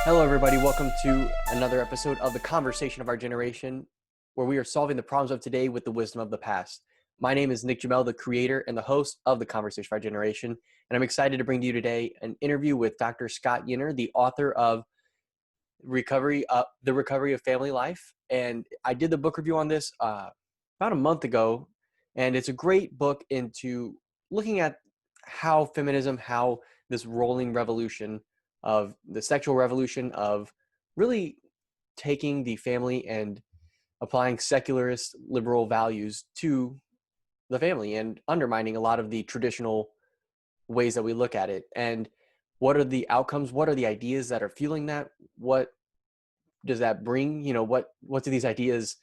Hello, everybody. Welcome to another episode of The Conversation of Our Generation, where we are solving the problems of today with the wisdom of the past. My name is Nick Jamel, the creator and the host of The Conversation of Our Generation, and I'm excited to bring to you today an interview with Dr. Scott Yenor, the author of The Recovery of Family Life. And I did the book review on this about a month ago, and it's a great book into looking at how feminism, how this rolling revolution of the sexual revolution of really taking the family and applying secularist liberal values to the family and undermining a lot of the traditional ways that we look at it. And what are the outcomes? What are the ideas that are fueling that? What does that bring? What do these ideas,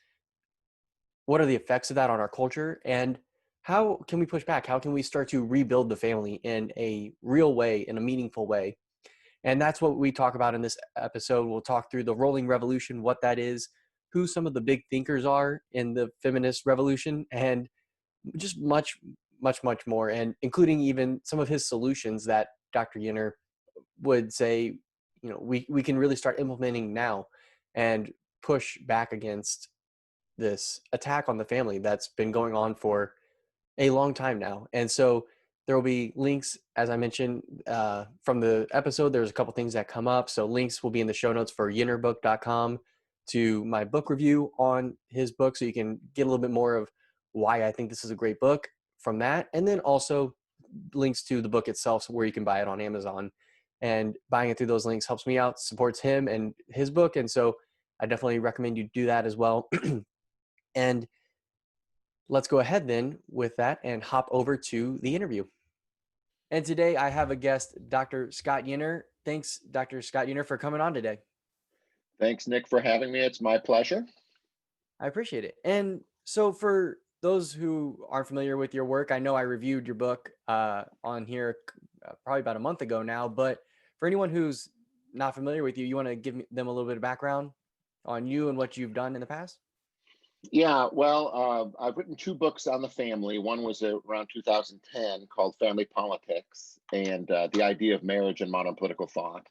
what are the effects of that on our culture? And how can we push back? How can we start to rebuild the family in a real way, in a meaningful way? And that's what we talk about in this episode. We'll talk through the rolling revolution, what that is, who some of the big thinkers are in the feminist revolution, and just much, much, much more, and including even some of his solutions that Dr. Yenor would say, we can really start implementing now and push back against this attack on the family that's been going on for a long time now. And so there will be links, as I mentioned, from the episode. There's a couple things that come up. So links will be in the show notes for yenorbook.com to my book review on his book. So you can get a little bit more of why I think this is a great book from that. And then also links to the book itself, so where you can buy it on Amazon. And buying it through those links helps me out, supports him and his book. And so I definitely recommend you do that as well. And let's go ahead then with that and hop over to the interview. And today I have a guest, Dr. Scott Yenor. Thanks, Dr. Scott Yenor, for coming on today. Thanks, Nick, for having me. It's my pleasure. I appreciate it. And so for those who aren't familiar with your work, I know I reviewed your book on here probably about a month ago now, but for anyone who's not familiar with you, you want to give them a little bit of background on you and what you've done in the past? Yeah, well, I've written two books on the family. One was around 2010 called Family Politics and the Idea of Marriage in Modern Political Thought.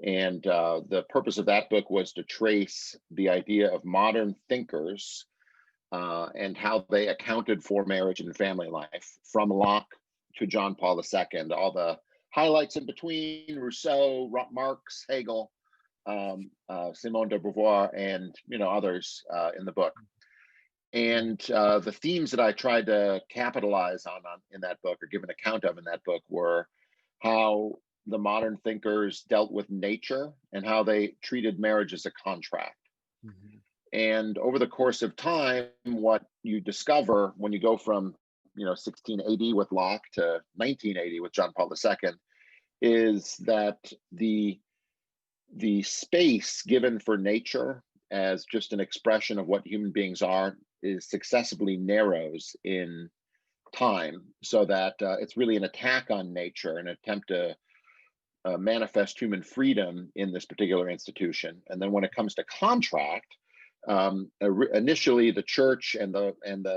And the purpose of that book was to trace the idea of modern thinkers and how they accounted for marriage and family life, from Locke to John Paul II, all the highlights in between: Rousseau, Marx, Hegel, Simone de Beauvoir, and others in the book. And the themes that I tried to capitalize on in that book, or give an account of in that book, were how the modern thinkers dealt with nature and how they treated marriage as a contract. Mm-hmm. And over the course of time, what you discover when you go from 1680 with Locke to 1980 with John Paul II is that the space given for nature as just an expression of what human beings are is successively narrows in time, so that it's really an attack on nature, an attempt to manifest human freedom in this particular institution. And then when it comes to contract, initially the church and the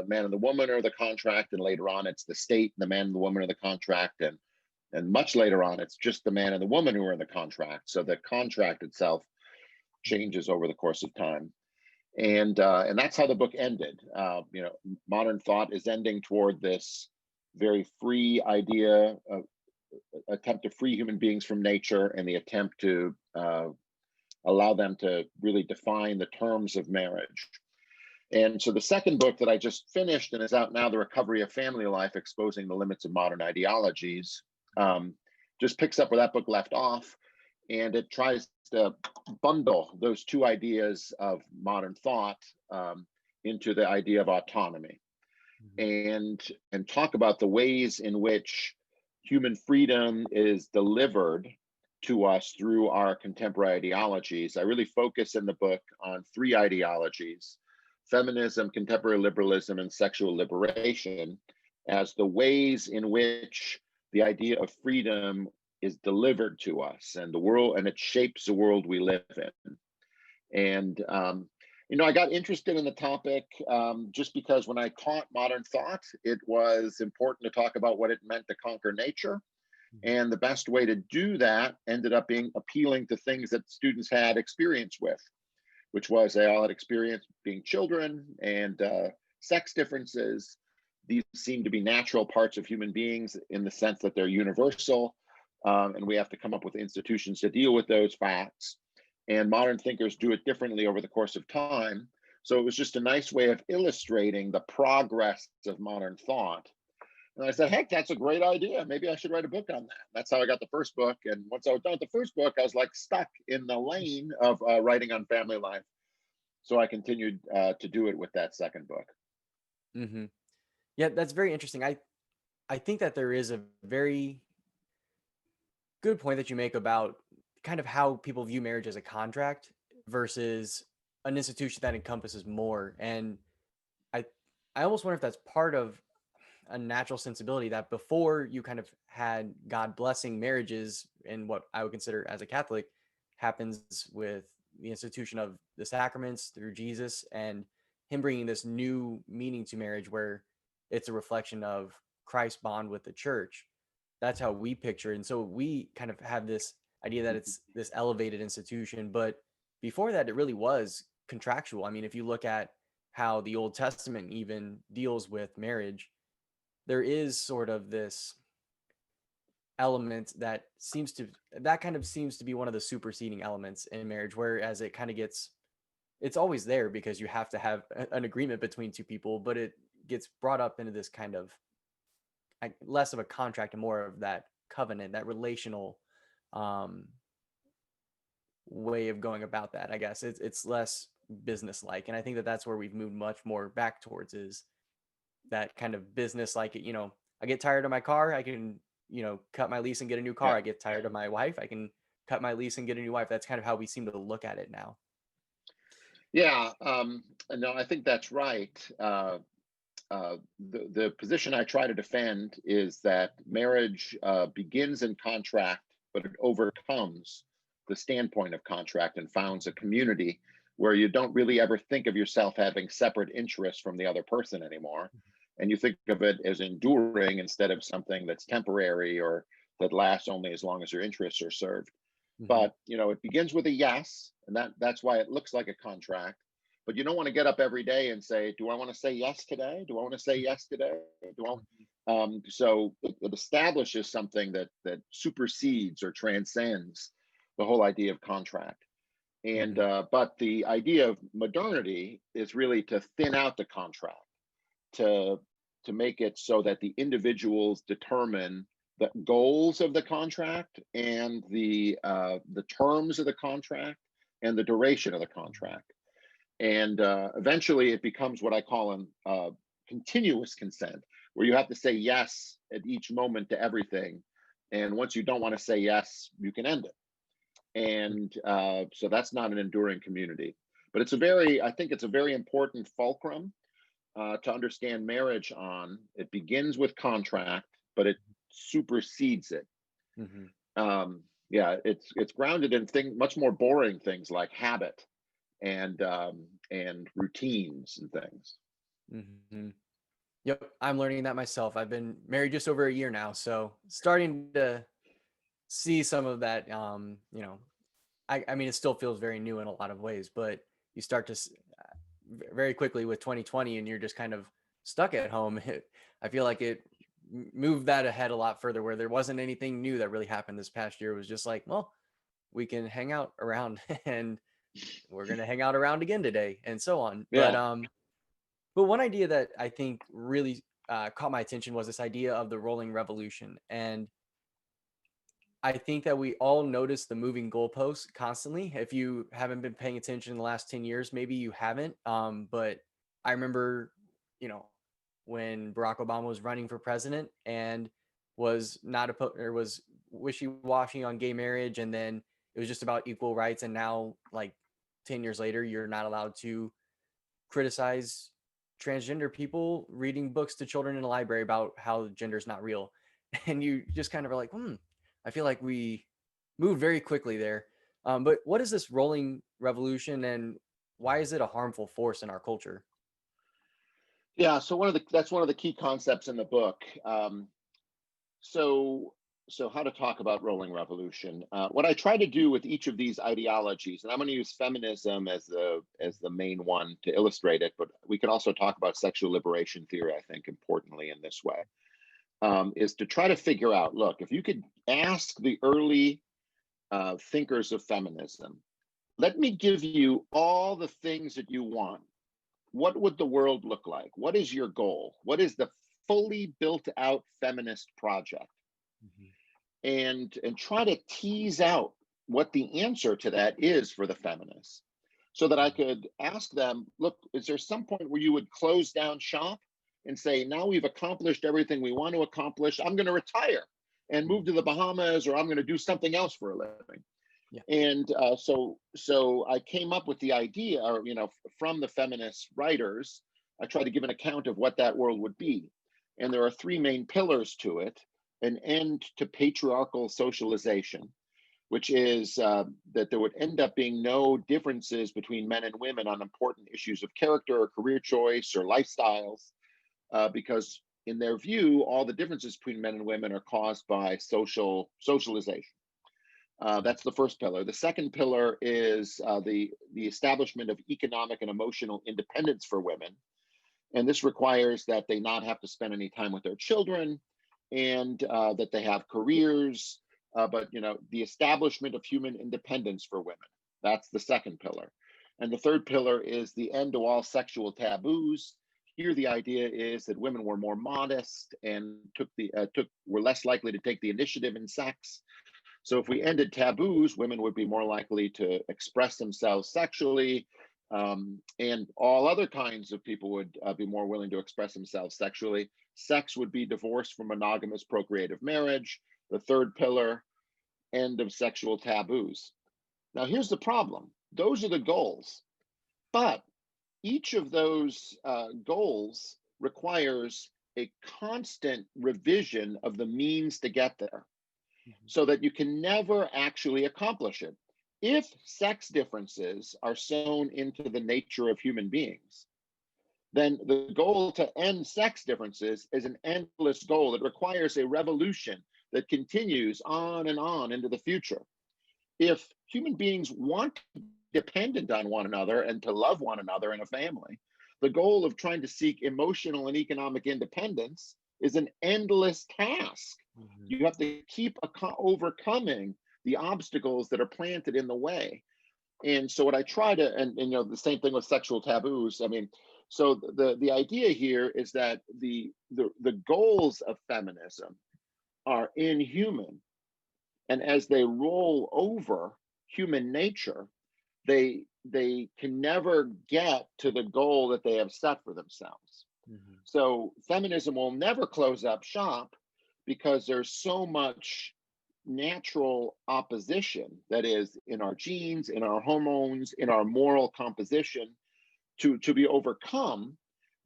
man and the woman are the contract, and later on it's the state and the man and the woman are the contract, and much later on it's just the man and the woman who are in the contract. So the contract itself changes over the course of time. And that's how the book ended. Modern thought is ending toward this very free idea of attempt to free human beings from nature, and the attempt to allow them to really define the terms of marriage. And so the second book that I just finished and is out now, The Recovery of Family Life, Exposing the Limits of Modern Ideologies, just picks up where that book left off. And it tries to bundle those two ideas of modern thought into the idea of autonomy, and talk about the ways in which human freedom is delivered to us through our contemporary ideologies. I really focus in the book on three ideologies: feminism, contemporary liberalism, and sexual liberation, as the ways in which the idea of freedom is delivered to us and the world, and it shapes the world we live in. And I got interested in the topic just because when I taught modern thought, it was important to talk about what it meant to conquer nature. And the best way to do that ended up being appealing to things that students had experience with, which was they all had experience being children and sex differences. These seem to be natural parts of human beings in the sense that they're universal, and we have to come up with institutions to deal with those facts. And modern thinkers do it differently over the course of time. So it was just a nice way of illustrating the progress of modern thought. And I said, heck, that's a great idea. Maybe I should write a book on that. That's how I got the first book. And once I was done with the first book, I was like stuck in the lane of writing on family life. So I continued to do it with that second book. Mm-hmm. Yeah, that's very interesting. I think that there is a very good point that you make about kind of how people view marriage as a contract versus an institution that encompasses more. And I I almost wonder if that's part of a natural sensibility that before you kind of had God blessing marriages and what I would consider as a Catholic happens with the institution of the sacraments through Jesus and him bringing this new meaning to marriage where it's a reflection of Christ's bond with the church. That's how we picture it. And so we kind of have this idea that it's this elevated institution, but before that it really was contractual. I mean, if you look at how the Old Testament even deals with marriage, there is sort of this element that kind of seems to be one of the superseding elements in marriage, whereas it kind of gets, it's always there because you have to have an agreement between two people, but it gets brought up into this kind of less of a contract and more of that covenant, that relational um way of going about that. I guess it's less business like, and I think that that's where we've moved much more back towards, is that kind of business like, I get tired of my car, I can, cut my lease and get a new car. Yeah. I get tired of my wife, I can cut my lease and get a new wife. That's kind of how we seem to look at it now. Yeah. No, I think that's right. The position I try to defend is that marriage begins in contract, but it overcomes the standpoint of contract and founds a community where you don't really ever think of yourself having separate interests from the other person anymore. And you think of it as enduring instead of something that's temporary or that lasts only as long as your interests are served. Hmm. But it begins with a yes, and that's why it looks like a contract. But you don't want to get up every day and say, do I want to say yes today? Do I want to say yes today? Do I? So it establishes something that supersedes or transcends the whole idea of contract. And Hmm. but the idea of modernity is really to thin out the contract, to make it so that the individuals determine the goals of the contract and the terms of the contract and the duration of the contract. And eventually it becomes what I call continuous consent, where you have to say yes at each moment to everything. And once you don't want to say yes, you can end it. And so that's not an enduring community. But I think it's a very important fulcrum to understand marriage on. It begins with contract, but it supersedes it. Hmm. Yeah, it's grounded in much more boring things like habit and routines and things. Hmm. Yep, I'm learning that myself. I've been married just over a year now, so starting to see some of that. I mean, it still feels very new in a lot of ways, but you start to very quickly with 2020, and you're just kind of stuck at home. I feel like it moved that ahead a lot further, where there wasn't anything new that really happened this past year. It was just like, well, we can hang out around, and we're gonna hang out around again today, and so on. Yeah. But one idea that I think really caught my attention was this idea of the rolling revolution. And I think that we all notice the moving goalposts constantly. If you haven't been paying attention in the last 10 years, maybe you haven't. But I remember, you know, when Barack Obama was running for president and was not or was wishy-washy on gay marriage, and then it was just about equal rights. And now, like 10 years later, you're not allowed to criticize transgender people reading books to children in a library about how gender is not real. And you just kind of are like, I feel like we moved very quickly there. But what is this rolling revolution, and why is it a harmful force in our culture? Yeah. So that's one of the key concepts in the book. So so how to talk about rolling revolution. What I try to do with each of these ideologies, and I'm going to use feminism as the main one to illustrate it, but we can also talk about sexual liberation theory, I think, importantly in this way, is to try to figure out, look, if you could ask the early thinkers of feminism, let me give you all the things that you want. What would the world look like? What is your goal? What is the fully built out feminist project? Mhm. And try to tease out what the answer to that is for the feminists, so that I Mhm. could ask them, look, is there some point where you would close down shop and say, now we've accomplished everything we want to accomplish, I'm going to retire and move Mhm. to the Bahamas, or I'm going to do something else for a living? Yeah. And so I came up with the idea, or from the feminist writers, I tried to give an account of what that world would be. And there are three main pillars to it: an end to patriarchal socialization, which is that there would end up being no differences between men and women on important issues of character or career choice or lifestyles, because in their view, all the differences between men and women are caused by socialization. Mhm. That's the first pillar. The second pillar is the establishment of economic and emotional independence for women, and this requires that they not have to spend any time with their children, and that they have careers. But the establishment of human independence for women. That's the second pillar, and the third pillar is the end to all sexual taboos. Here, the idea is that women were more modest and were less likely to take the initiative in sex. So if we Mhm. ended taboos, women would be more likely to express themselves sexually, and all other kinds of people would be more willing to express themselves sexually. Sex would be divorced from monogamous procreative marriage. The third pillar, end of sexual taboos. Now, here's the problem. Those are the goals, but each of those goals requires a constant revision of the means to get there, Mhm. so that you can never actually accomplish it. If sex differences are sewn into the nature of human beings, then the goal to end sex differences is an endless goal that requires a revolution that continues on and on into the future. If human beings want to be dependent on one another and to love one another in a family, the goal of trying to seek emotional and economic independence is an endless task. Mhm. You have to keep overcoming the obstacles that are planted in the way. And so what I try to, and the same thing with sexual taboos. I mean, so the idea here is that the goals of feminism are inhuman, and as they roll over human nature, they can never get to the goal that they have set for themselves. Mhm. So feminism will never close up shop, because there's so much natural opposition that is in our genes, in our hormones, in our moral composition, to be overcome,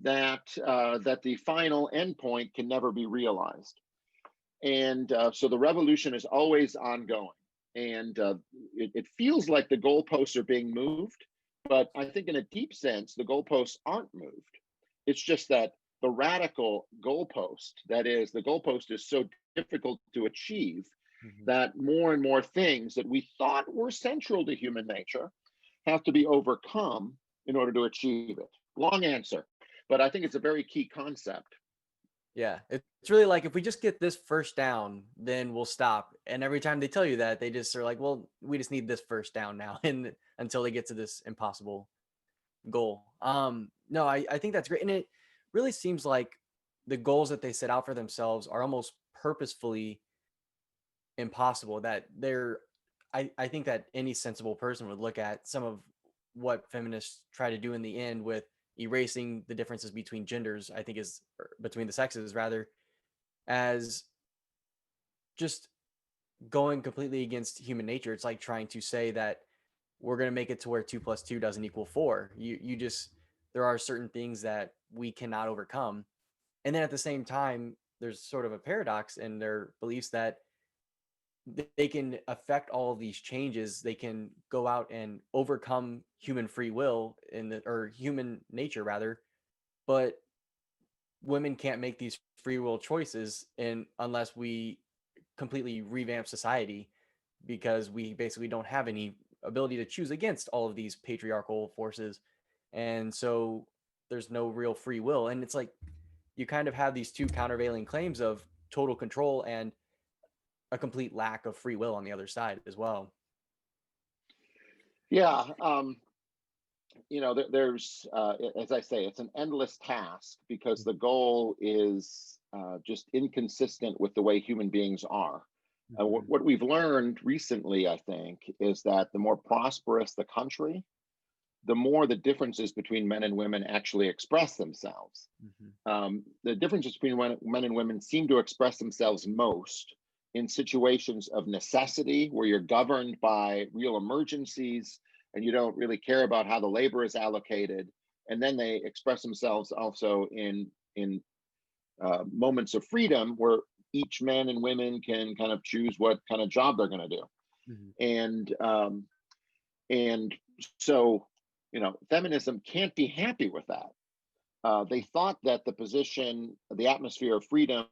that the final endpoint can never be realized. And so the revolution is always ongoing, and it feels like the goalposts are being moved, but I think in a deep sense the goalposts aren't moved. It's just that the radical goalpost, that is, the goalpost is so difficult to achieve, Mhm. that more and more things that we thought were central to human nature have to be overcome in order to achieve it. Long answer, but I think it's a very key concept. Yeah, it's really like if we just get this first down, then we'll stop. And every time they tell you that, they just are like, well, we just need this first down now, and until they get to this impossible goal. No, I think that's great, and it really seems like the goals that they set out for themselves are almost purposefully impossible. That they're, I think that any sensible person would look at some of what feminists try to do in the end with erasing the differences between genders. I think is between the sexes rather, as just going completely against human nature. It's like trying to say that we're going to make it to where 2 plus 2 doesn't equal 4. You just, there are certain things that we cannot overcome. And then at the same time, there's sort of a paradox in their beliefs that they can affect all of these changes. They can go out and overcome human free will in the, or human nature rather, but women can't make these free will choices, and unless we completely revamp society, because we basically don't have any ability to choose against all of these patriarchal forces. And so there's no real free will. And it's like you kind of have these two countervailing claims of total control and a complete lack of free will on the other side as well. Yeah, there's, as I say, it's an endless task because the goal is just inconsistent with the way human beings are. Mm-hmm. What we've learned recently, I think, is that the more prosperous the country, the more the differences between men and women actually express themselves. Mm-hmm. The differences between men and women seem to express themselves most in situations of necessity, where you're governed by real emergencies and you don't really care about how the labor is allocated. And then they express themselves also in moments of freedom, where each man and women can kind of choose what kind of job they're going to do. Mm-hmm. And so, feminism can't be happy with that. They thought that the atmosphere of freedom,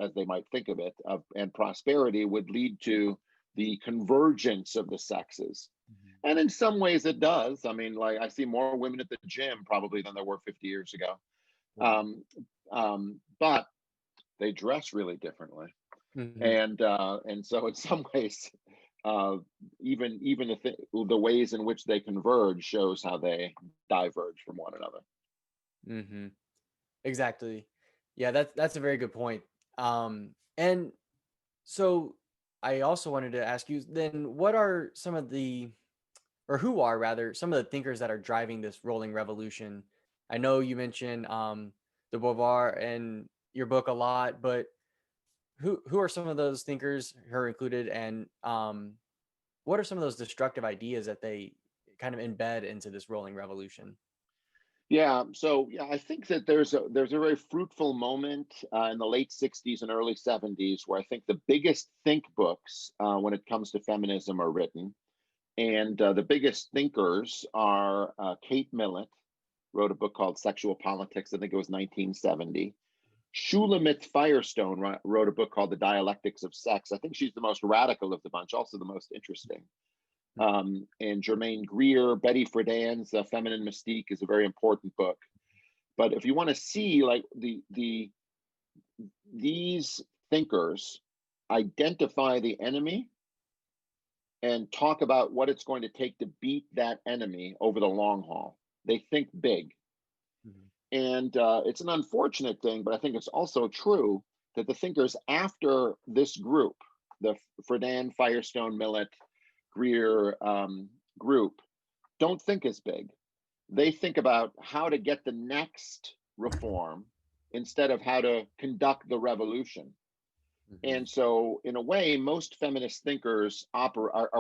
as they might think of it, and prosperity would lead to the convergence of the sexes. Mm-hmm. And in some ways it does. I mean, like, I see more women at the gym probably than there were 50 years ago. Wow. But they dress really differently. Mm-hmm. And so in some ways, even the ways in which they converge shows how they diverge from one another. Mm-hmm. Exactly. Yeah, that's a very good point. And so I also wanted to ask you then, what are some of the, or who are rather, some of the thinkers that are driving this rolling revolution? I know you mentioned de Beauvoir in your book a lot, but who are some of those thinkers, her included, and what are some of those destructive ideas that they kind of embed into this rolling revolution? Yeah, so yeah, I think that there's a very fruitful moment in the late '60s and early '70s where I think the biggest think books when it comes to feminism are written, and the biggest thinkers are Kate Millett, wrote a book called Sexual Politics. I think it was 1970. Shulamit Firestone wrote a book called The Dialectics of Sex. I think she's the most radical of the bunch, also the most interesting. And Germaine Greer, Betty Friedan's Feminine Mystique is a very important book. But if you want to see, like, these thinkers identify the enemy and talk about what it's going to take to beat that enemy over the long haul. They think big. Mhm. And it's an unfortunate thing, but I think it's also true that the thinkers after this group, the Friedan, Firestone, Millett, Greer group, don't think as big. They think about how to get the next reform instead of how to conduct the revolution. Mhm. And so, in a way, most feminist thinkers are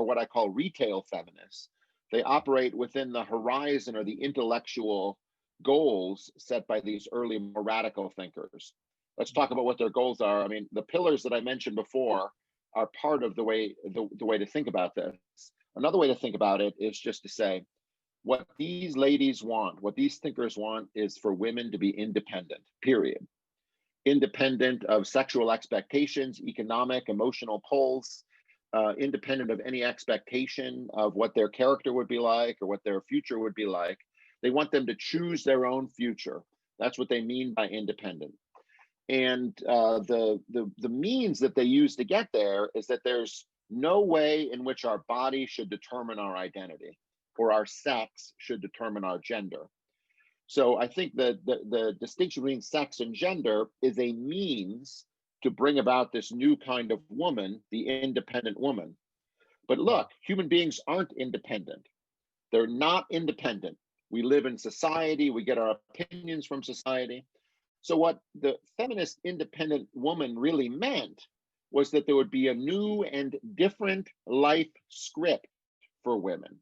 what I call retail feminists. They operate within the horizon or the intellectual goals set by these early, more radical thinkers. Let's talk about what their goals are. I mean, the pillars that I mentioned before are part of the way to think about this. Another way to think about it is just to say, what these ladies want, what these thinkers want, is for women to be independent, period. Independent of sexual expectations, economic, emotional pulls, independent of any expectation of what their character would be like or what their future would be like. They want them to choose their own future. That's what they mean by independent. And the means that they use to get there is that there's no way in which our body should determine our identity, or our sex should determine our gender. So I think that the distinction between sex and gender is a means to bring about this new kind of woman, the independent woman. But look, human beings aren't independent. They're not independent. We live in society, we get our opinions from society. So, what the feminist independent woman really meant was that there would be a new and different life script for women,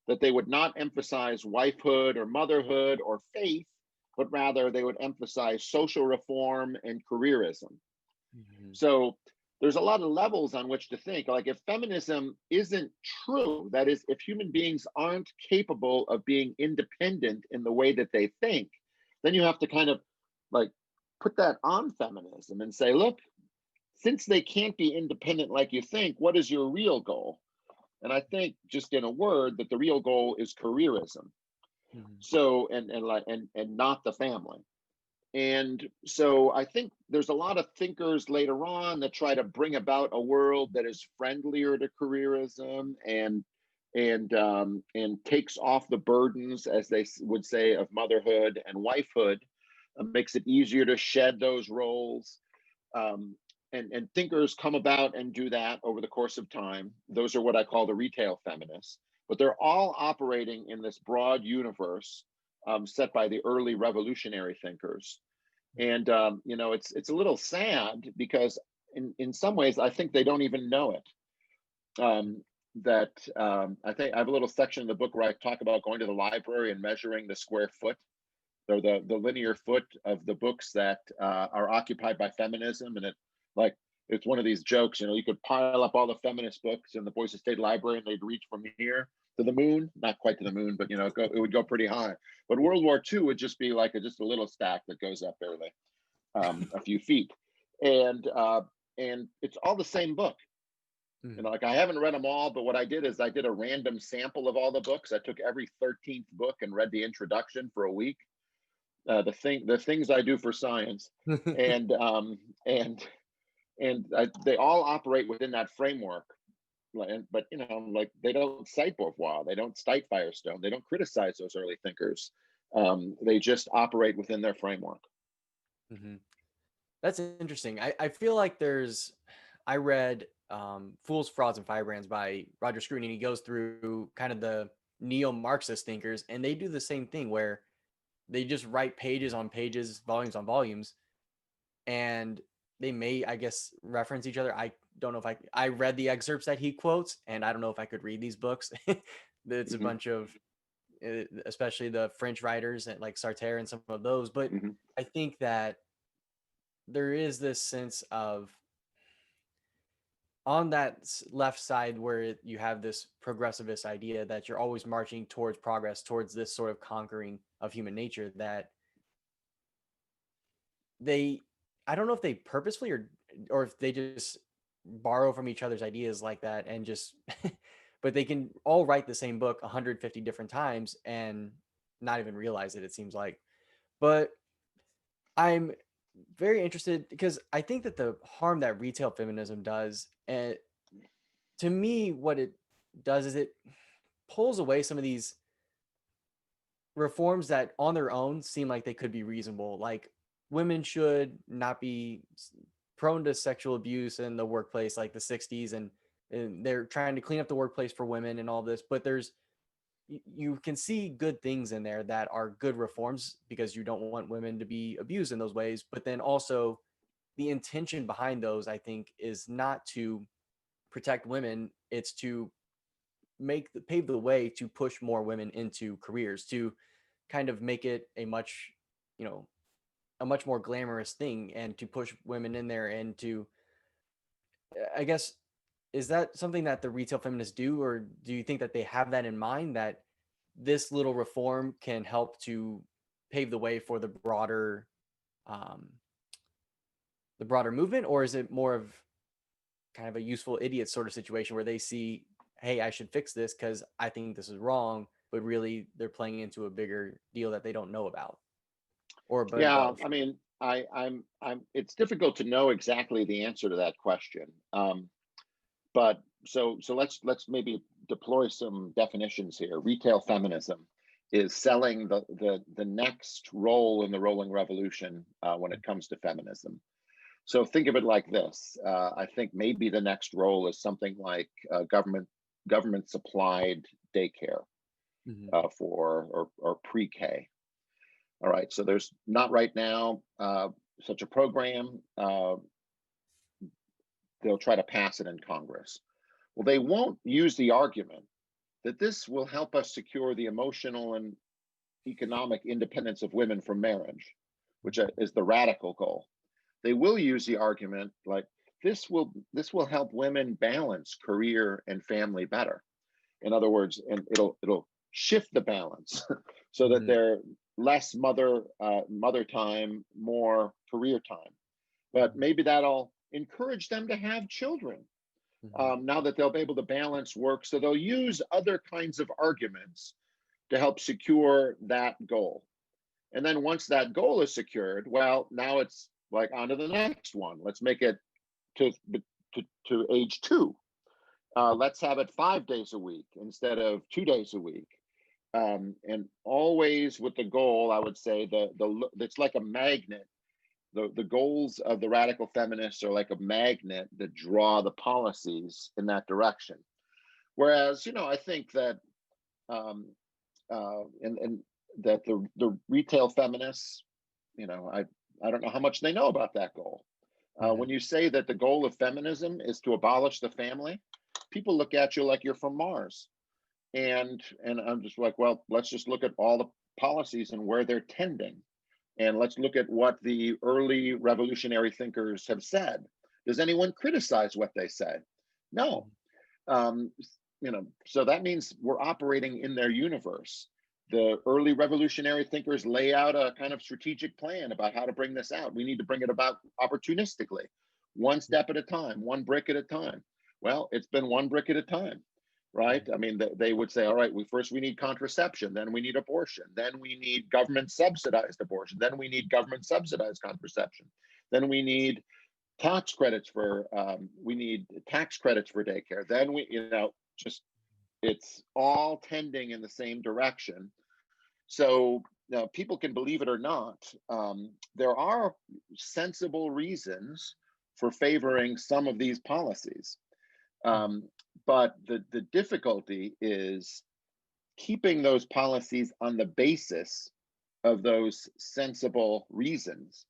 that they would not emphasize wifehood or motherhood or faith, but rather they would emphasize social reform and careerism. Mhm. So there's a lot of levels on which to think. Like, if feminism isn't true, that is, if human beings aren't capable of being independent in the way that they think, then you have to kind of like put that on feminism and say, look, since they can't be independent like you think, what is your real goal? And I think, just in a word, that the real goal is careerism. Mhm. So, and not the family. And so I think there's a lot of thinkers later on that try to bring about a world that is friendlier to careerism, and takes off the burdens, as they would say, of motherhood and wifehood, makes it easier to shed those roles. Um, and thinkers come about and do that over the course of time. Those are what I call the retail feminists, but they're all operating in this broad universe, set by the early revolutionary thinkers. And it's a little sad, because in some ways I think they don't even know it. I think I have a little section in the book where I talk about going to the library and measuring the square foot, or the linear foot of the books that are occupied by feminism. And like it's one of these jokes, you could pile up all the feminist books in the Boise State Library and they'd reach from here to the moon, not quite to the moon, but it would go pretty high. But World War II would just be like just a little stack that goes up barely a few feet, and it's all the same book. Mhm. Like, I haven't read them all, but what I did is I did a random sample of all the books. I took every 13th book and read the introduction for a week. The things I do for science, and they all operate within that framework. But like, they don't cite Beauvoir, they don't cite Firestone, they don't criticize those early thinkers. They just operate within their framework. Mhm. That's interesting. I feel like I read Fools, Frauds, and Firebrands by Roger Scruton, and he goes through kind of the neo-Marxist thinkers, and they do the same thing where they just write pages on pages, volumes on volumes, and they may, I guess, reference each other. I don't know if I read the excerpts that he quotes, and I don't know if I could read these books. It's a Hmm. bunch of, especially the French writers and like Sartre and some of those. But Hmm. I think that there is this sense of, on that left side where you have this progressivist idea that you're always marching towards progress, towards this sort of conquering of human nature, that they, I don't know if they purposefully or if they just borrow from each other's ideas like that and just but they can all write the same book 150 different times and not even realize it, it seems like. But I'm very interested because I think that the harm that retail feminism does, and to me what it does is it pulls away some of these reforms that on their own seem like they could be reasonable. Like, women should not be prone to sexual abuse in the workplace like the 60s, and they're trying to clean up the workplace for women and all this, but you can see good things in there that are good reforms because you don't want women to be abused in those ways. But then also the intention behind those, I think, is not to protect women, it's to pave the way to push more women into careers, to kind of make it you know a much more glamorous thing, and to push women in there, and to, I guess, is that something that the retail feminists do, or do you think that they have that in mind, that this little reform can help to pave the way for um, the broader movement, or is it more of kind of a useful idiot sort of situation where they see, hey, I should fix this because I think this is wrong, but really they're playing into a bigger deal that they don't know about, or a bit of Yeah, both? I mean, it's difficult to know exactly the answer to that question. But so let's maybe deploy some definitions here. Retail feminism is selling the next role in the rolling revolution, when it comes to feminism. So think of it like this. I think maybe the next role is something like government supplied daycare, Mhm. for or pre-K. All right. So there's not right now such a program. They'll try to pass it in Congress. Well, they won't use the argument that this will help us secure the emotional and economic independence of women from marriage, which is the radical goal. They will use the argument like this will help women balance career and family better. In other words, and it'll shift the balance so that Mhm. they're less mother time, more career time. But Mhm. maybe that'll encourage them to have children. Hmm. Now that they'll be able to balance work, so they'll use other kinds of arguments to help secure that goal. And then once that goal is secured, well, now it's like on to the next one. Let's make it to to age 2. Let's have it 5 days a week instead of 2 days a week. And always with the goal, I would say it's like a magnet. The goals of the radical feminists are like a magnet that draw the policies in that direction. Whereas, I think that um, and that the retail feminists, I don't know how much they know about that goal. Hmm. When you say that the goal of feminism is to abolish the family, people look at you like you're from Mars. And I'm just like, well, let's just look at all the policies and where they're tending. And let's look at what the early revolutionary thinkers have said. Does anyone criticize what they say? No. Um, so that means we're operating in their universe. The early revolutionary thinkers lay out a kind of strategic plan about how to bring this out. We need to bring it about opportunistically, one step at a time, one brick at a time. Well, it's been one brick at a time, right? I mean, they would say, all right, we need contraception, then we need abortion, then we need government subsidized abortion, then we need government subsidized contraception, then we need tax credits for daycare. Then just it's all tending in the same direction. So people can believe it or not. There are sensible reasons for favoring some of these policies. But the difficulty is keeping those policies on the basis of those sensible reasons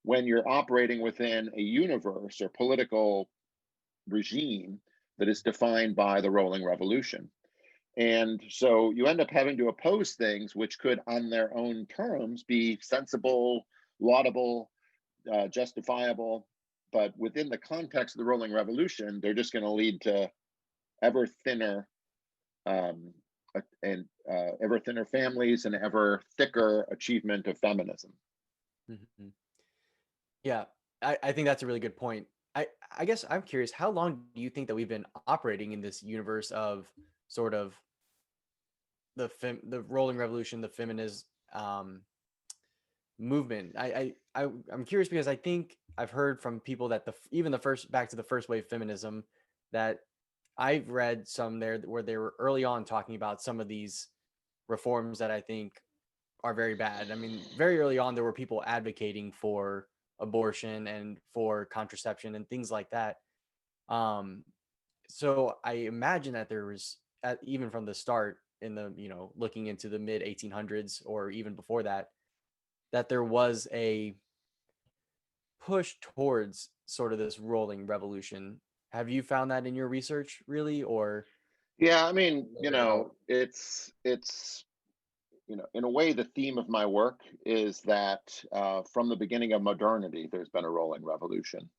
when you're operating within a universe or political regime that is defined by the rolling revolution. And so you end up having to oppose things which could, on their own terms, be sensible, laudable, justifiable. But within the context of the rolling revolution, they're just going to lead to ever thinner um, ever thinner families and ever thicker achievement of feminism. Hmm. Yeah, I think that's a really good point. I guess I'm curious, how long do you think that we've been operating in this universe of sort of the rolling revolution, the feminist movement? I'm curious because I think I've heard from people that even the first back to the first wave feminism, that I've read some there where they were early on talking about some of these reforms that I think are very bad. I mean, very early on, there were people advocating for abortion and for contraception and things like that. Um, so I imagine that there was, even from the start in the, looking into the mid 1800s or even before that, that there was a push towards sort of this rolling revolution. Have you found that in your research, really, or Yeah, I mean, how? it's in a way, the theme of my work is that from the beginning of modernity, there's been a rolling revolution.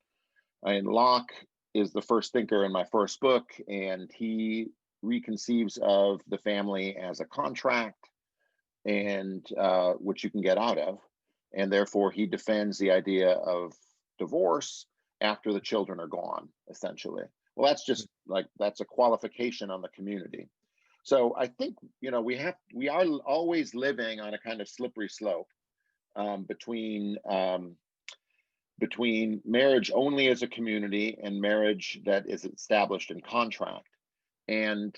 I mean, Locke is the first thinker in my first book, and he reconceives of the family as a contract, and which you can get out of, and therefore he defends the idea of divorce after the children are gone, essentially. Well, that's a qualification on the community. So I think we are always living on a kind of slippery slope between marriage only as a community and marriage that is established in contract. And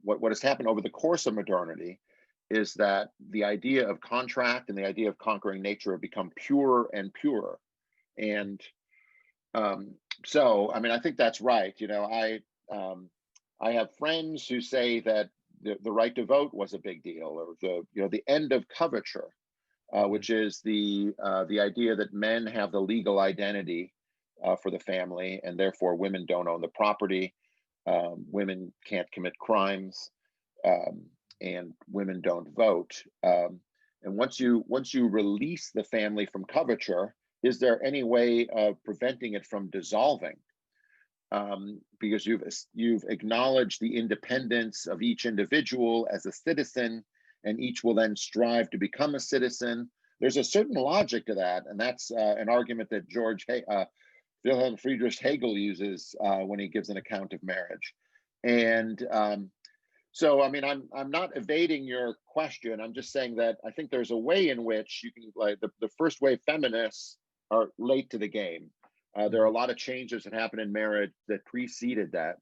what has happened over the course of modernity is that the idea of contract and the idea of conquering nature have become purer and purer. And so, I mean, I think that's right. I have friends who say that the right to vote was a big deal, or the end of coverture, Mhm. which is the idea that men have the legal identity for the family, and therefore women don't own the property, women can't commit crimes, um, and women don't vote. And once you release the family from coverture, is there any way of preventing it from dissolving? Because you've acknowledged the independence of each individual as a citizen, and each will then strive to become a citizen. There's a certain logic to that, and that's an argument that Wilhelm Friedrich Hegel uses when he gives an account of marriage. And so, I mean, I'm not evading your question. I'm just saying that I think there's a way in which you can, like, the first wave feminists are late to the game. There are a Mhm, lot of changes that happened in marriage that preceded that,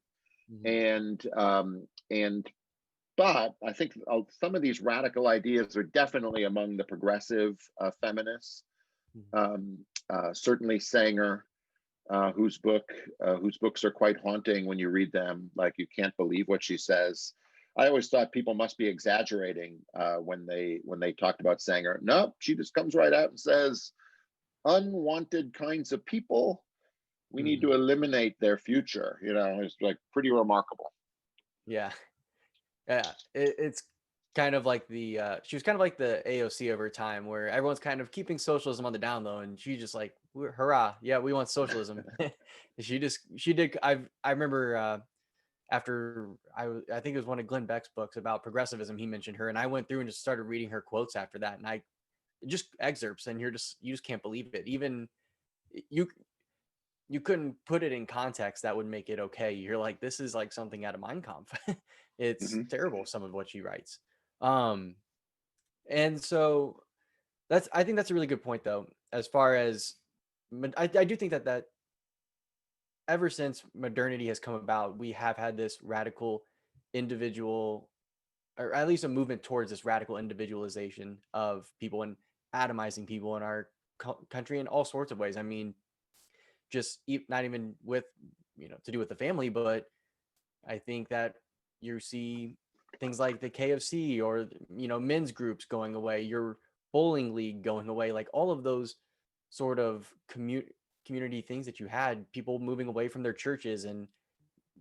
mhm, and but I think some of these radical ideas are definitely among the progressive feminists. mhm. Certainly Sanger, whose books are quite haunting when you read them. Like, you can't believe what she says. I always thought people must be exaggerating when they talked about Sanger. No, she just comes right out and says, unwanted kinds of people, we need Mhm. to eliminate their future. It's like pretty remarkable. Yeah. Yeah, it's kind of like she was kind of like the AOC over time, where everyone's kind of keeping socialism on the down low, and she just like, hurrah, yeah, we want socialism." She did. I remember after I think it was one of Glenn Beck's books about progressivism. He mentioned her, and I went through and just started reading her quotes after that, and I just excerpts, and you just can't believe it. Even you you couldn't put it in context that would make it okay. You're like, this is like something out of Mein Kampf. It's Hmm. terrible, some of what she writes. Um, and so I think that's a really good point though, as far as I do think that ever since modernity has come about, we have had this radical individual, or at least a movement towards this radical individualization of people and atomizing people in our country in all sorts of ways. I mean, just not even with, to do with the family, but I think that you see things like the KFC or, men's groups going away, your bowling league going away, like all of those sort of community things that you had, people moving away from their churches and,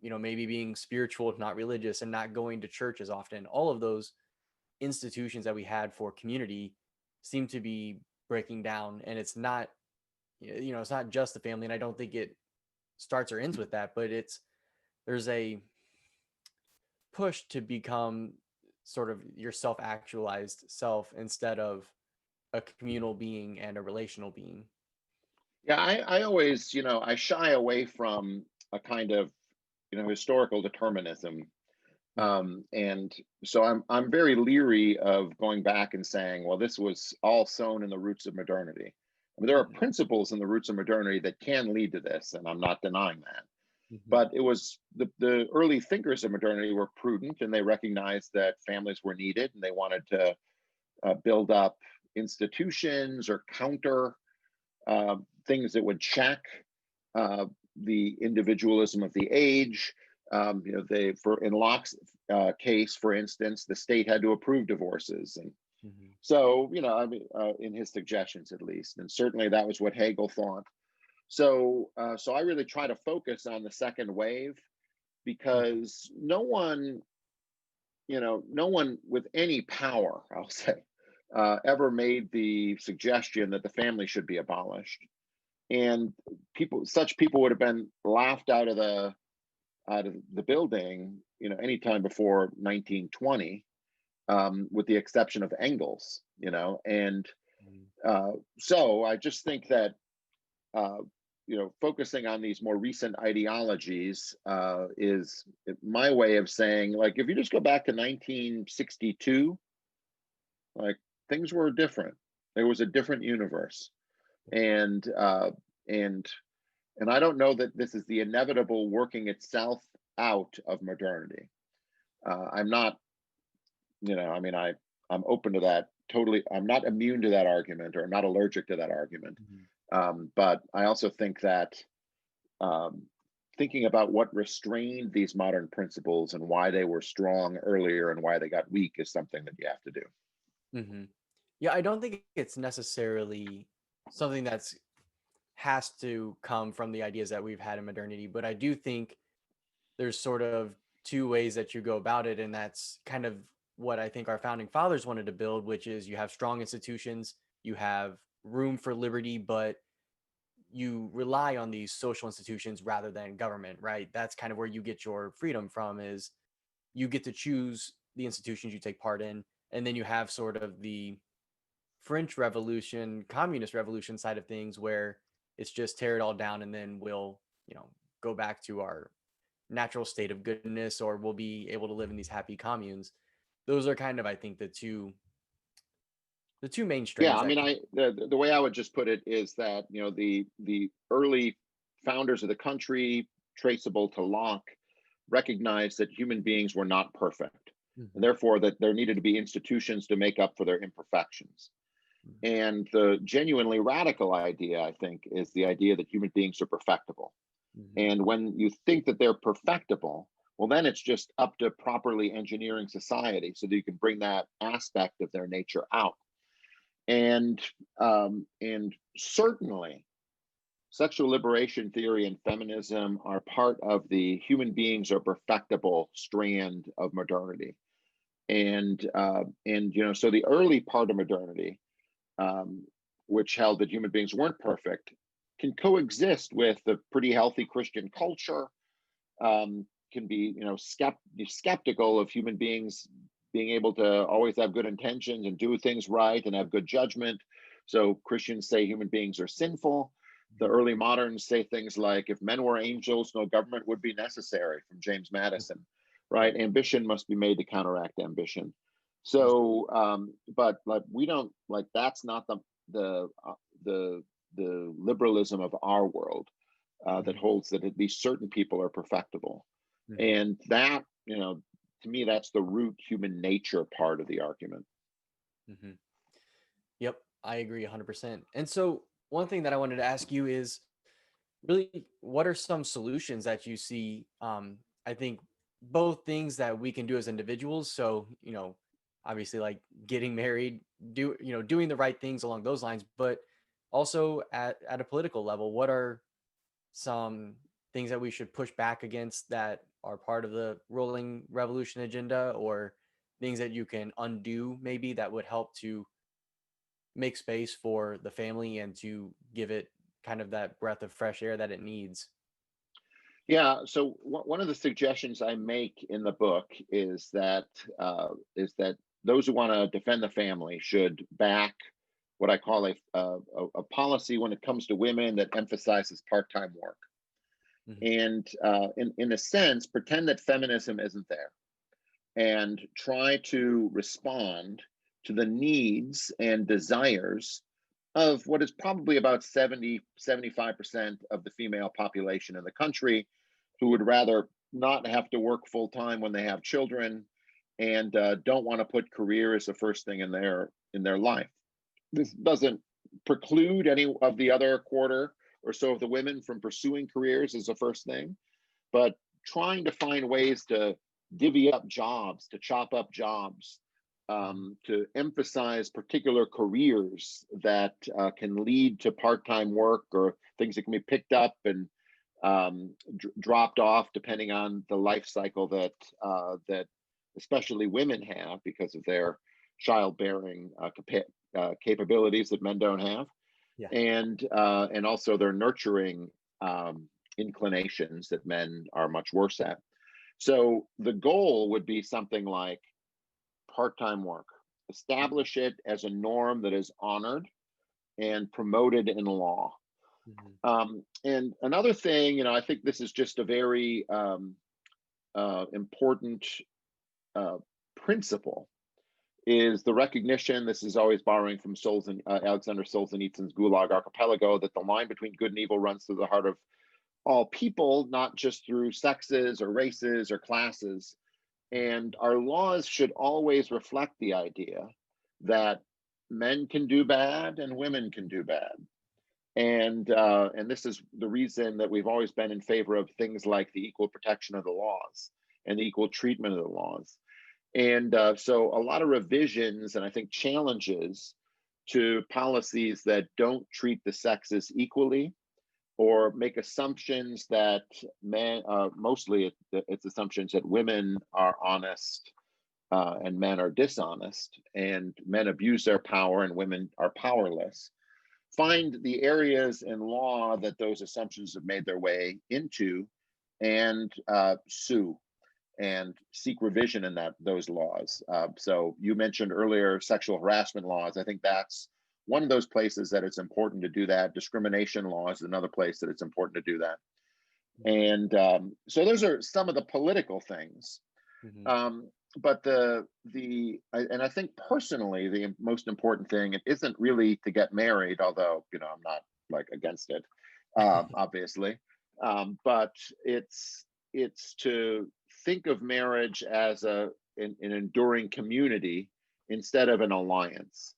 maybe being spiritual, not religious, and not going to church as often. All of those institutions that we had for community seem to be breaking down, and it's not, it's not just the family. And I don't think it starts or ends with that, but there's a push to become sort of your self-actualized self instead of a communal being and a relational being. Yeah, I always, I shy away from a kind of, historical determinism. Mhm. And so I'm very leery of going back and saying, well, this was all sown in the roots of modernity. I mean, there are Mhm. principles in the roots of modernity that can lead to this, and I'm not denying that. Mhm. But it was the early thinkers of modernity were prudent, and they recognized that families were needed, and they wanted to build up institutions or counter things that would check uh, the individualism of the age. They, for in Locke's case, for instance, the state had to approve divorces, and Mhm. so I mean, in his suggestions at least, and certainly that was what Hegel thought. So I really try to focus on the second wave Mhm. because no one with any power, I'll say, ever made the suggestion that the family should be abolished, and such people would have been laughed out of the building, anytime before 1920, with the exception of Engels, and Mhm. so I just think that uh, focusing on these more recent ideologies is my way of saying, like, if you just go back to 1962, like, things were different. There was a different universe, and and and I don't know that this is the inevitable working itself out of modernity. I'm not, I mean, I'm open to that totally. I'm not immune to that argument, or I'm not allergic to that argument. Mhm. But I also think that um, thinking about what restrained these modern principles and why they were strong earlier and why they got weak is something that you have to do. Mhm. Yeah, I don't think it's necessarily something that's has to come from the ideas that we've had in modernity, but I do think there's sort of two ways that you go about it, and that's kind of what I think our founding fathers wanted to build, which is you have strong institutions, you have room for liberty, but you rely on these social institutions rather than government, right? That's kind of where you get your freedom from, is you get to choose the institutions you take part in. And then you have sort of the French Revolution, Communist Revolution side of things, where it's just tear it all down and then we'll, go back to our natural state of goodness, or we'll be able to live in these happy communes. Those are kind of, I think, the two main Yeah, strains I that mean, can. the way I would just put it is that the early founders of the country, traceable to Locke, recognized that human beings were not perfect, and Mhm, therefore that there needed to be institutions to make up for their imperfections. mhm, And the genuinely radical idea, I think, is the idea that human beings are perfectible. mhm, And when you think that they're perfectible, well, then it's just up to properly engineering society so that you can bring that aspect of their nature out. And certainly sexual liberation theory and feminism are part of the human beings are perfectible strand of modernity. And so the early part of modernity, um, which held that human beings weren't perfect, can coexist with a pretty healthy Christian culture. Can be skeptical of human beings being able to always have good intentions and do things right and have good judgment. So Christians say human beings are sinful. The mhm, early moderns say things like, if men were angels, no government would be necessary, from James Madison, right? Ambition must be made to counteract ambition. mhm, But like we don't like that's not the the the liberalism of our world, that mhm, holds that at least certain people are perfectible. mhm, And that, to me, that's the root human nature part of the argument. mhm. Yep, I agree 100%. And so, one thing that I wanted to ask you is really, what are some solutions that you see? I think both things that we can do as individuals. So, obviously, like getting married, doing the right things along those lines, but also at a political level, what are some things that we should push back against that are part of the rolling revolution agenda, or things that you can undo maybe that would help to make space for the family and to give it kind of that breath of fresh air that it needs. Yeah. So one of the suggestions I make in the book is that those who want to defend the family should back what I call a policy when it comes to women that emphasizes part-time work, Mhm, and in a sense pretend that feminism isn't there, and try to respond to the needs and desires of what is probably about 70-75% of the female population in the country, who would rather not have to work full time when they have children, and don't want to put career as the first thing in their life. This doesn't preclude any of the other quarter or so of the women from pursuing careers as the first thing, but trying to find ways to divvy up jobs, to chop up jobs, mhm, to emphasize particular careers that can lead to part-time work, or things that can be picked up and dropped off depending on the life cycle that especially women have because of their childbearing capabilities that men don't have, yeah. and also their nurturing inclinations that men are much worse at. So the goal would be something like part-time work. Mhm, Establish it as a norm that is honored and promoted in law. mhm, And another thing, I think this is just a very important uh, principle, is the recognition. This is always borrowing from Alexander Solzhenitsyn's Gulag Archipelago, that the line between good and evil runs through the heart of all people, not just through sexes or races or classes. And our laws should always reflect the idea that men can do bad and women can do bad. And this is the reason that we've always been in favor of things like the equal protection of the laws and the equal treatment of the laws. And so a lot of revisions and I think challenges to policies that don't treat the sexes equally, or make assumptions that men, mostly it's assumptions that women are honest, and men are dishonest, and men abuse their power and women are powerless. mhm, Find the areas in law that those assumptions have made their way into, and sue and seek revision in those laws. So you mentioned earlier sexual harassment laws. I think that's one of those places that it's important to do that. Discrimination law is another place that it's important to do that. And so those are some of the political things. Mm-hmm. But I think personally, the most important thing, it isn't really to get married, although, I'm not like against it, obviously. But it's to think of marriage as an enduring community instead of an alliance,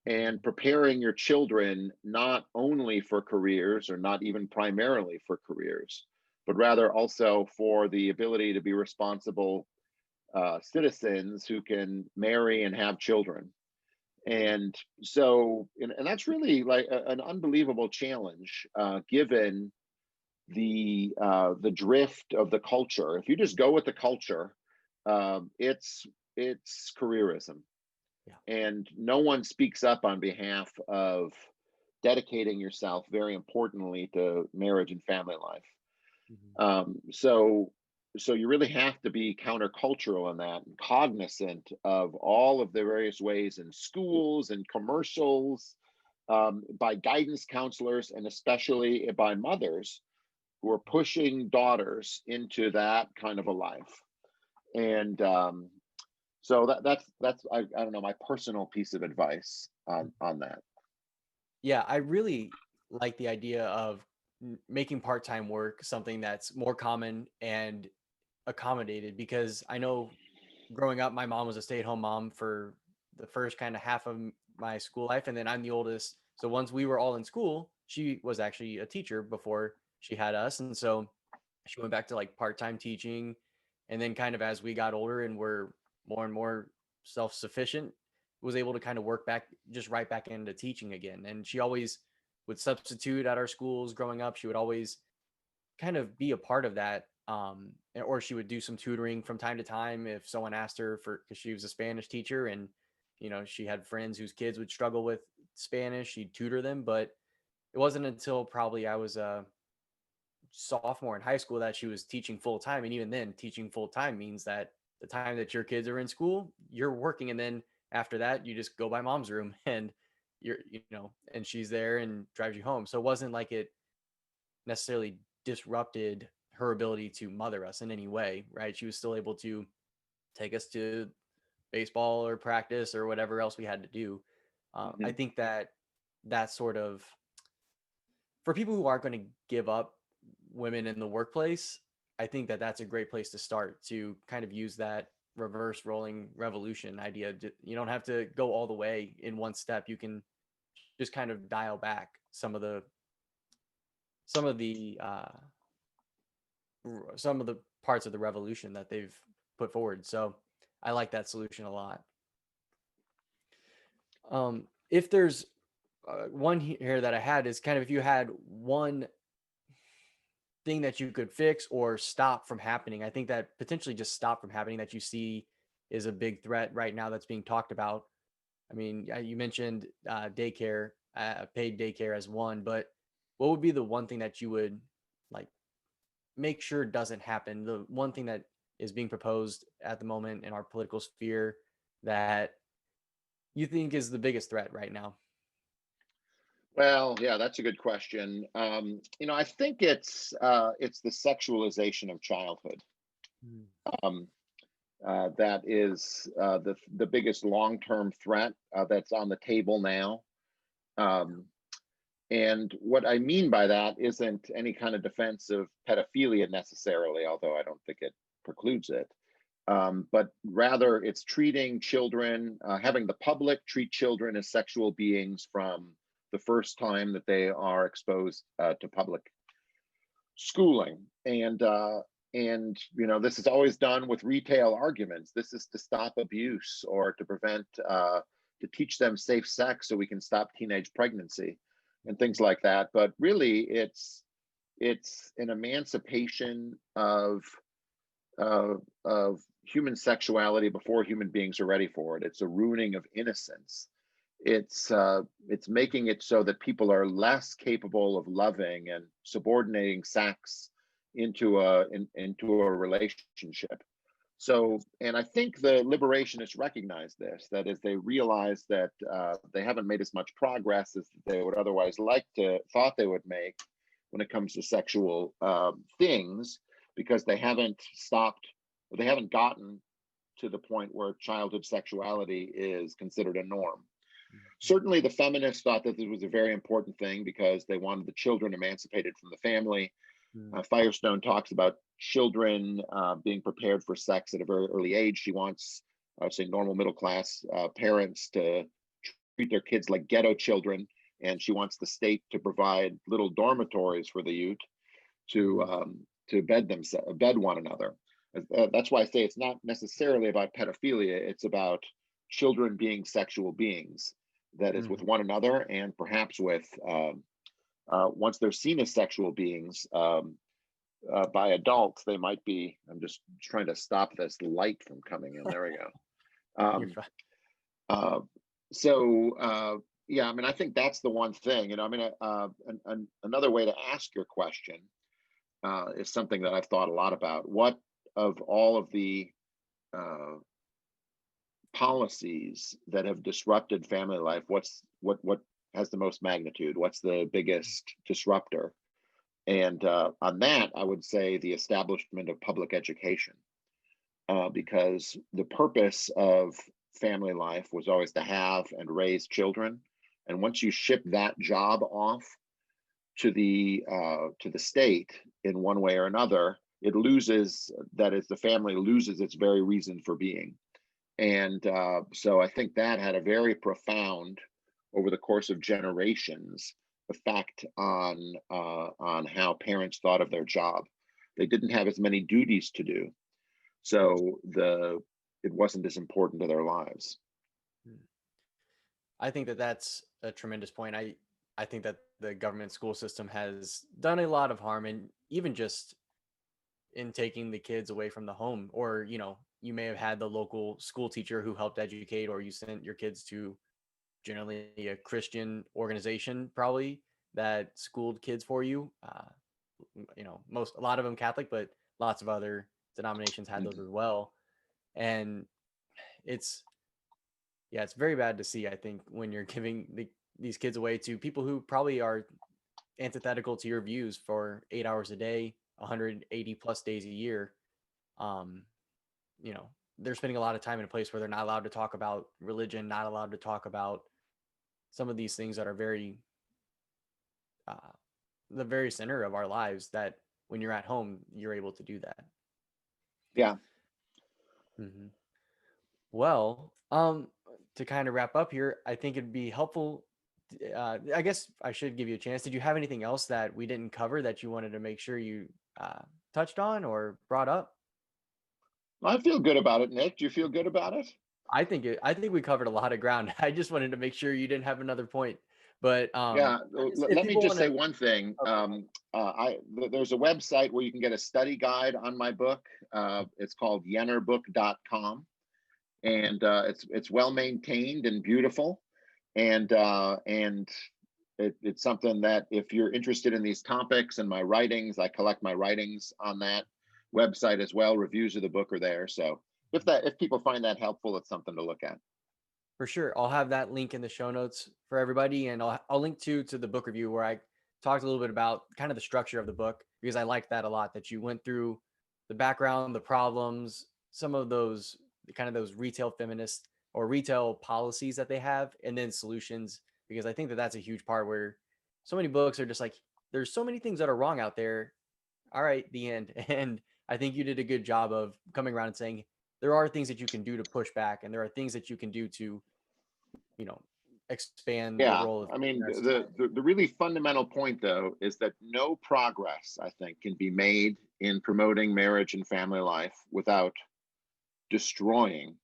and preparing your children not only for careers, or not even primarily for careers, but rather also for the ability to be responsible citizens who can marry and have children. And so, and that's really like an unbelievable challenge, given the drift of the culture. If you just go with the culture, it's careerism, Yeah. and no one speaks up on behalf of dedicating yourself, very importantly, to marriage and family life. So you really have to be countercultural in that, and cognizant of all of the various ways in schools and commercials, by guidance counselors, and especially by mothers who are pushing daughters into that kind of a life. And so that's I don't know, my personal piece of advice on that. Yeah, I really like the idea of making part-time work something that's more common and accommodated, because I know growing up, my mom was a stay-at-home mom for the first kind of half of my school life, and then I'm the oldest. So once we were all in school, she was actually a teacher before she had us, and so she went back to like part-time teaching. And then kind of as we got older and were more and more self-sufficient, was able to kind of work back, just right back into teaching again. And she always would substitute at our schools growing up. She would always kind of be a part of that. Or she would do some tutoring from time to time if someone asked her for, because she was a Spanish teacher, and she had friends whose kids would struggle with Spanish. She'd tutor them. But it wasn't until probably I was a sophomore in high school that she was teaching full time. And even then, teaching full time means that the time that your kids are in school, you're working, and then after that, you just go by mom's room and and she's there and drives you home. So it wasn't like it necessarily disrupted her ability to mother us in any way, right? She was still able to take us to baseball or practice or whatever else we had to do. I think that sort of, for people who aren't going to give up women in the workplace, I think that that's a great place to start, to kind of use that reverse rolling revolution idea. You don't have to go all the way in one step. You can just kind of dial back some of the parts of the revolution that they've put forward. So I like that solution a lot. If there's one here that I had, is kind of, if you had one thing that you could fix or stop from happening, I think that potentially just stop from happening, that you see is a big threat right now that's being talked about. I mean, you mentioned daycare, paid daycare as one, but what would be the one thing that you would like make sure doesn't happen? The one thing that is being proposed at the moment in our political sphere that you think is the biggest threat right now? Well, yeah, that's a good question. I think it's the sexualization of childhood. Mm. Um, that is the biggest long-term threat that's on the table now. And what I mean by that isn't any kind of defense of pedophilia necessarily, although I don't think it precludes it. But rather, it's treating children, having the public treat children as sexual beings from the first time that they are exposed to public schooling. And this is always done with retail arguments. This is to stop abuse, or to prevent, to teach them safe sex so we can stop teenage pregnancy and things like that. But really, it's an emancipation of human sexuality before human beings are ready for it. It's a ruining of innocence. It's making it so that people are less capable of loving, and subordinating sex into a relationship. So, and I think the liberationists recognize this, that is, they realize that they haven't made as much progress as they would otherwise thought they would make when it comes to sexual things, because they haven't stopped, they haven't gotten to the point where childhood sexuality is considered a norm. Certainly, the feminists thought that this was a very important thing because they wanted the children emancipated from the family. Firestone talks about children being prepared for sex at a very early age. She wants, I would say, normal middle class parents to treat their kids like ghetto children, and she wants the state to provide little dormitories for the youth to bed one another. That's why I say it's not necessarily about pedophilia; it's about children being sexual beings, that is, with one another, and perhaps with once they're seen as sexual beings by adults, they might be. I'm just trying to stop this light from coming in. There we go. Yeah, I mean, I think that's the one thing. I mean, another way to ask your question is something that I've thought a lot about. What of all of the policies that have disrupted family life, what has the most magnitude? What's the biggest disruptor? And on that, I would say the establishment of public education, because the purpose of family life was always to have and raise children. And once you ship that job off to the state in one way or another, it loses, that is, the family loses its very reason for being. And so I think that had a very profound, over the course of generations, effect on how parents thought of their job. They didn't have as many duties to do, so it wasn't as important to their lives. I think that that's a tremendous point. I think that the government school system has done a lot of harm, and even just in taking the kids away from the home, or you may have had the local school teacher who helped educate, or you sent your kids to generally a Christian organization, probably, that schooled kids for you. A lot of them Catholic, but lots of other denominations had those as well. And it's very bad to see, I think, when you're giving these kids away to people who probably are antithetical to your views for 8 hours a day, 180 plus days a year. They're spending a lot of time in a place where they're not allowed to talk about religion, not allowed to talk about some of these things that are very the very center of our lives, that when you're at home, you're able to do that. Yeah. Well, to kind of wrap up here, I think it'd be helpful. I guess I should give you a chance. Did you have anything else that we didn't cover that you wanted to make sure you touched on or brought up? I feel good about it, Nick. Do you feel good about it? I think we covered a lot of ground. I just wanted to make sure you didn't have another point. But yeah, let me just say to... one thing. There's a website where you can get a study guide on my book. It's called yenorbook.com, and it's well maintained and beautiful, and it's something that, if you're interested in these topics and my writings, I collect my writings on that website as well. Reviews of the book are there, so if people find that helpful, it's something to look at. For sure. I'll have that link in the show notes for everybody. And I'll link to the book review, where I talked a little bit about kind of the structure of the book, because I liked that a lot, that you went through the background, the problems, some of those kind of those retail feminist or retail policies that they have, and then solutions, because I think that that's a huge part, where so many books are just like, there's so many things that are wrong out there. All right, the end. And I think you did a good job of coming around and saying, there are things that you can do to push back, and there are things that you can do to expand the Yeah, role of I mean, the really fundamental point, though, is that no progress, I think, can be made in promoting marriage and family life without destroying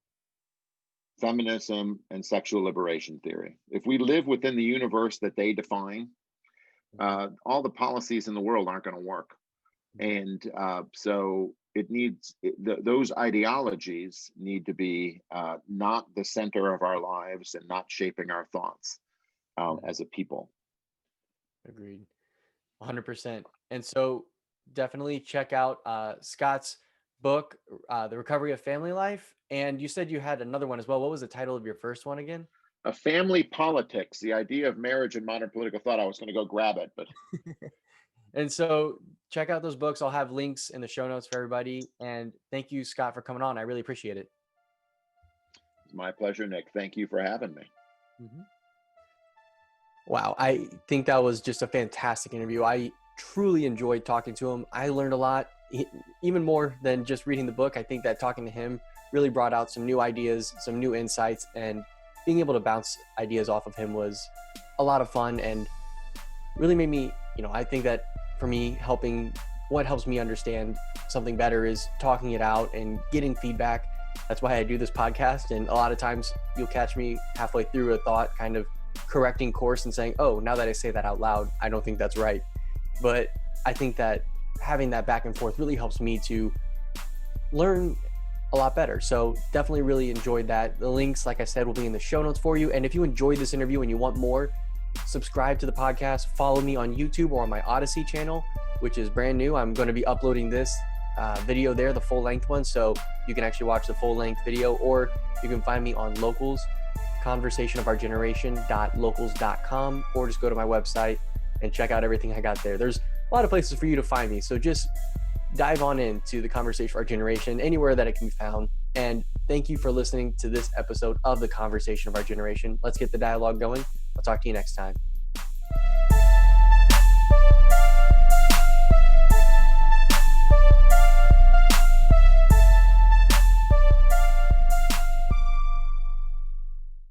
feminism and sexual liberation theory. If we live within the universe that they define, all the policies in the world aren't going to work. And so it needs, those ideologies need to be not the center of our lives and not shaping our thoughts as a people. Agreed. 100%. And so definitely check out Scott's book, The Recovery of Family Life. And you said you had another one as well. What was the title of your first one again? A Family Politics, the idea of marriage and modern political thought. I was going to go grab it, but And so check out those books. I'll have links in the show notes for everybody. And thank you, Scott, for coming on. I really appreciate it. it's my pleasure, Nick. Thank you for having me. Mm-hmm. Wow. I think that was just a fantastic interview. I truly enjoyed talking to him. I learned a lot, even more than just reading the book. I think that talking to him really brought out some new ideas, some new insights, and being able to bounce ideas off of him was a lot of fun and really made me, I think that for me, what helps me understand something better is talking it out and getting feedback. That's why I do this podcast. And a lot of times you'll catch me halfway through a thought, kind of correcting course and saying, oh, now that I say that out loud, I don't think that's right. But I think that having that back and forth really helps me to learn a lot better. So definitely really enjoyed that. The links, like I said, will be in the show notes for you. And if you enjoyed this interview and you want more, subscribe to the podcast, follow me on YouTube or on my Odyssey channel, which is brand new. I'm going to be uploading this video there, the full length one. So you can actually watch the full length video, or you can find me on Locals, conversationofourgeneration.locals.com, or just go to my website and check out everything I got there. There's a lot of places for you to find me. So just dive on into the Conversation of Our Generation, anywhere that it can be found. And thank you for listening to this episode of the Conversation of Our Generation. Let's get the dialogue going. I'll talk to you next time.